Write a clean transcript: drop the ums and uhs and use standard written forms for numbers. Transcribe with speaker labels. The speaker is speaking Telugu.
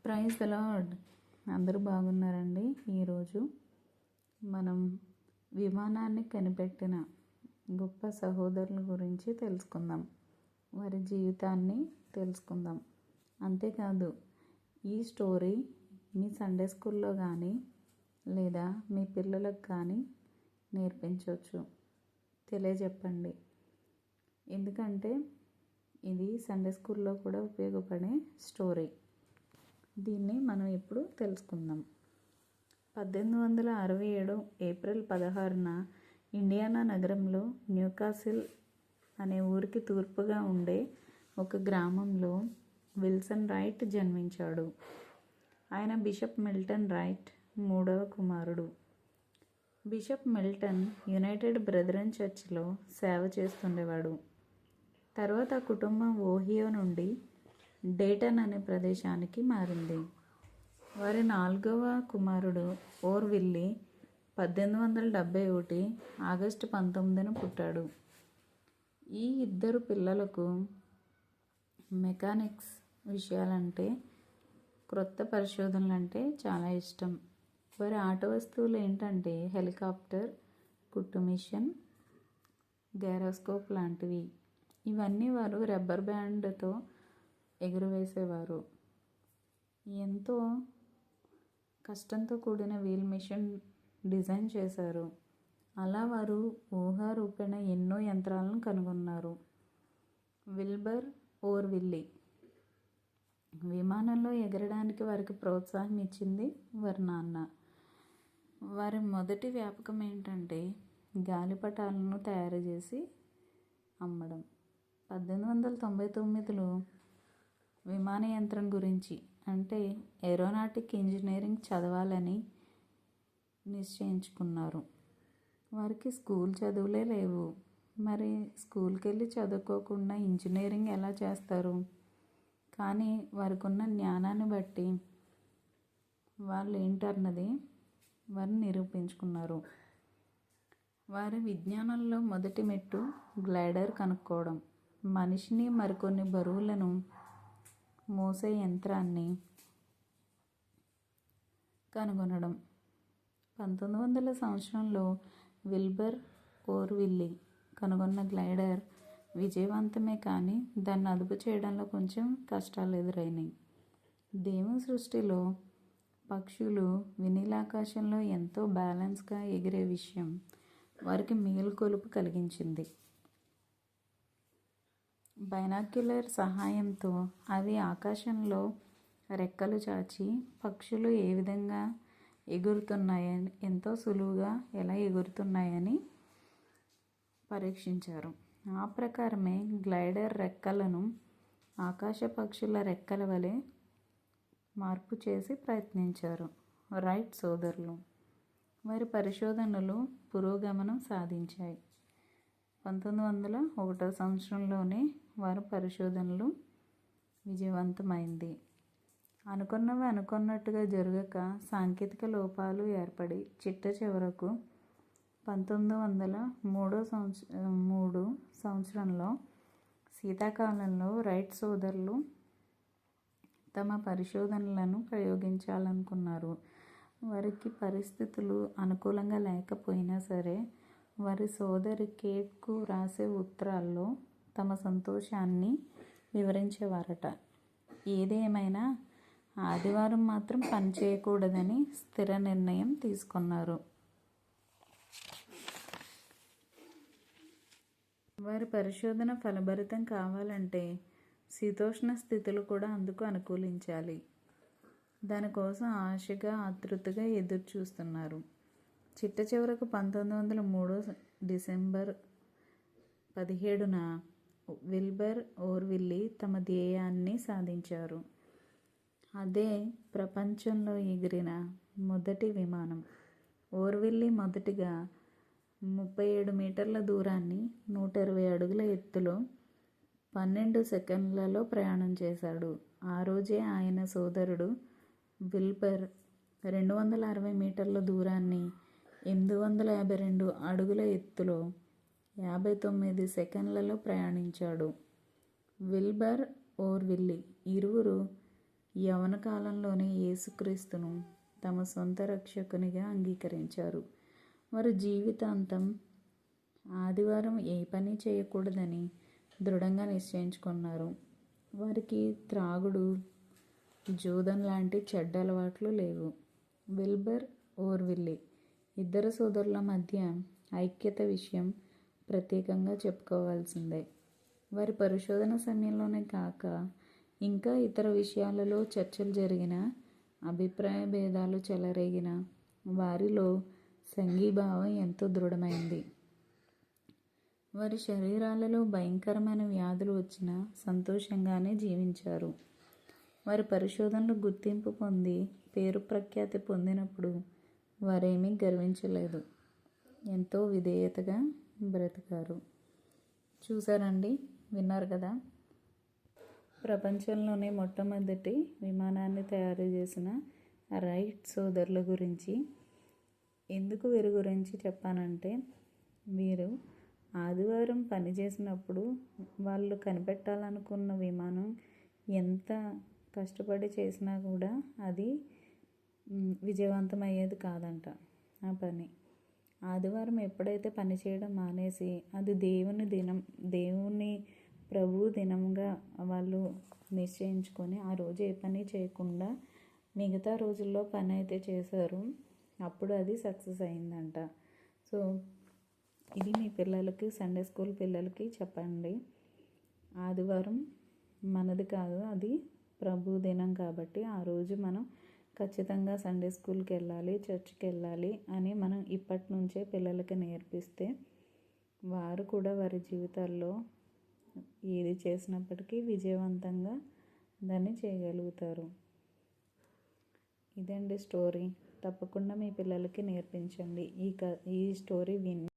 Speaker 1: Praise the lord. అందరూ బాగున్నారండి. ఈరోజు మనం విమానాన్ని కనిపెట్టిన గొప్ప సహోదరుల గురించి తెలుసుకుందాం. వారి జీవితాన్ని తెలుసుకుందాం. అంతేకాదు ఈ స్టోరీ మీ సండే స్కూల్లో కానీ లేదా మీ పిల్లలకు కానీ నేర్పించవచ్చు. తెలియజెప్పండి. ఎందుకంటే ఇది సండే స్కూల్లో కూడా ఉపయోగపడే స్టోరీ. దీన్ని మనం ఇప్పుడు తెలుసుకుందాం. 1867 ఏప్రిల్ 16న ఇండియానా నగరంలో న్యూకాసిల్ అనే ఊరికి తూర్పుగా ఉండే ఒక గ్రామంలో విల్సన్ రైట్ జన్మించాడు. ఆయన బిషప్ మిల్టన్ రైట్ మూడవ కుమారుడు. బిషప్ మిల్టన్ యునైటెడ్ బ్రెదరన్ చర్చ్లో సేవ చేస్తుండేవాడు. తర్వాత కుటుంబం ఓహియో నుండి డేటన్ అనే ప్రదేశానికి మారింది. వారి 4వ కుమారుడు ఓర్విల్లీ 1871 ఆగస్టు 19న పుట్టాడు. ఈ ఇద్దరు పిల్లలకు మెకానిక్స్ విషయాలంటే, క్రొత్త పరిశోధనలంటే చాలా ఇష్టం. వారి ఆట వస్తువులు ఏంటంటే హెలికాప్టర్, కుట్టు మిషన్, గైరోస్కోప్ లాంటివి. ఇవన్నీ వారు రబ్బర్ బ్యాండ్తో ఎగురవేసేవారు. ఎంతో కష్టంతో కూడిన వీల్ మిషన్ డిజైన్ చేశారు. అలా వారు ఊహారూపేణ ఎన్నో యంత్రాలను కనుగొన్నారు. విల్బర్ ఓర్విల్లీ విమానంలో ఎగరడానికి వారికి ప్రోత్సాహం ఇచ్చింది వారి నాన్న. వారి మొదటి వ్యాపకం ఏంటంటే గాలిపటాలను తయారు చేసి అమ్మడం. 1899లో విమానయంత్రం గురించి అంటే ఏరోనాటిక్ ఇంజనీరింగ్ చదవాలని నిశ్చయించుకున్నారు. వారికి స్కూల్ చదువులే లేవు. మరి స్కూల్కి వెళ్ళి చదువుకోకుండా ఇంజనీరింగ్ ఎలా చేస్తారు? కానీ వారికి ఉన్న జ్ఞానాన్ని బట్టి వాళ్ళు ఏంటన్నది వారు నిరూపించుకున్నారు. వారి విజ్ఞానంలో మొదటి మెట్టు గ్లైడర్ కనుక్కోవడం. మనిషిని మరికొన్ని బరువులను మోసే యంత్రాన్ని కనుగొనడం. 1900 సంవత్సరంలో విల్బర్ ఓర్విల్లీ కనుగొన్న గ్లైడర్ విజయవంతమే, కానీ దాన్ని అదుపు చేయడంలో కొంచెం కష్టాలు ఎదురైనాయి. దేవుని సృష్టిలో పక్షులు వినీలాకాశంలో ఎంతో బ్యాలెన్స్గా ఎగిరే విషయం వారికి మేలుకొలుపు కలిగించింది. బైనాక్యులర్ సహాయంతో అవి ఆకాశంలో రెక్కలు చాచి పక్షులు ఏ విధంగా ఎగురుతున్నాయని, ఎంతో సులువుగా ఎలా ఎగురుతున్నాయని పరీక్షించారు. ఆ ప్రకారమే గ్లైడర్ రెక్కలను ఆకాశ పక్షుల రెక్కల వలె మార్పు చేసి ప్రయత్నించారు రైట్ సోదరులు. వారి పరిశోధనలు పురోగమనం సాధించాయి. 1901 సంవత్సరంలోనే వారి పరిశోధనలు విజయవంతమైంది. అనుకున్నవి అనుకున్నట్టుగా జరగక సాంకేతిక లోపాలు ఏర్పడి చిట్ట చివరకు 1903 సంవత్సరంలో శీతాకాలంలో రైట్ సోదరులు తమ పరిశోధనలను ప్రయోగించాలనుకున్నారు. వారికి పరిస్థితులు అనుకూలంగా లేకపోయినా సరే వారి సోదరి కేట్కు రాసే ఉత్తరాల్లో తమ సంతోషాన్ని వివరించేవారట. ఏదేమైనా ఆదివారం మాత్రం పని చేయకూడదని స్థిర నిర్ణయం తీసుకున్నారు. వారి పరిశోధన ఫలభరితం కావాలంటే శీతోష్ణ స్థితులు కూడా అందుకు అనుకూలించాలి. దానికోసం ఆశగా ఆతృతగా ఎదురు చూస్తున్నారు. చిట్ట చివరకు 1903 డిసెంబర్ 17న విల్బర్ ఓర్విల్లీ తమ ధ్యేయాన్ని సాధించారు. అదే ప్రపంచంలో ఎగిరిన మొదటి విమానం. ఓర్విల్లీ మొదటిగా 37 మీటర్ల దూరాన్ని 120 అడుగుల ఎత్తులో 12 సెకన్లలో ప్రయాణం చేశాడు. ఆ రోజే ఆయన సోదరుడు విల్బర్ 260 మీటర్ల దూరాన్ని 852 అడుగుల ఎత్తులో 59 సెకన్లలో ప్రయాణించాడు. విల్బర్ ఓర్విల్లీ ఇరువురు యవ్వన కాలంలోనే యేసుక్రీస్తును తమ సొంత రక్షకునిగా అంగీకరించారు. వారు జీవితాంతం ఆదివారం ఏ పని చేయకూడదని దృఢంగా నిశ్చయించుకున్నారు. వారికి త్రాగుడు, జూదం లాంటి చెడ్డ అలవాట్లు లేవు. విల్బర్ ఓర్విల్లే ఇద్దరు సోదరుల మధ్య ఐక్యత విషయం ప్రత్యేకంగా చెప్పుకోవాల్సిందే. వారి పరిశోధన సమయంలోనే కాక ఇంకా ఇతర విషయాలలో చర్చలు జరిగిన, అభిప్రాయ భేదాలు చెలరేగిన వారిలో సంఘీభావం ఎంతో దృఢమైంది. వారి శరీరాలలో భయంకరమైన వ్యాధులు వచ్చినా సంతోషంగానే జీవించారు. వారి పరిశోధనలు గుర్తింపు పొంది పేరు ప్రఖ్యాతి పొందినప్పుడు వారేమీ గర్వించలేదు. ఎంతో విధేయతగా బ్రతికారు. చూసారండి, విన్నారు కదా. ప్రపంచంలోనే మొట్టమొదటి విమానాన్ని తయారు చేసిన రైట్ సోదరుల గురించి ఎందుకు వీరి గురించి చెప్పానంటే, వీరు ఆదివారం పని చేసినప్పుడు వాళ్ళు కనిపెట్టాలనుకున్న విమానం ఎంత కష్టపడి చేసినా కూడా అది విజయవంతం అయ్యేది కాదంట. ఆ పని ఆదివారం ఎప్పుడైతే పని చేయడం మానేసి అది దేవుని ప్రభు దినంగా వాళ్ళు నిశ్చయించుకొని ఆ రోజు ఏ పని చేయకుండా మిగతా రోజుల్లో పని అయితే చేశారు, అప్పుడు అది సక్సెస్ అయిందంట. సో ఇది మీ పిల్లలకి, సండే స్కూల్ పిల్లలకి చెప్పండి. ఆదివారం మనది కాదు, అది ప్రభు దినం కాబట్టి ఆ రోజు మనం ఖచ్చితంగా సండే స్కూల్కి వెళ్ళాలి, చర్చ్కి వెళ్ళాలి అని మనం ఇప్పటి నుంచే పిల్లలకి నేర్పిస్తే వారు కూడా వారి జీవితాల్లో ఏది చేసినప్పటికీ విజయవంతంగా దాన్ని చేయగలుగుతారు. ఇదండి స్టోరీ. తప్పకుండా మీ పిల్లలకి నేర్పించండి. ఈ స్టోరీ విని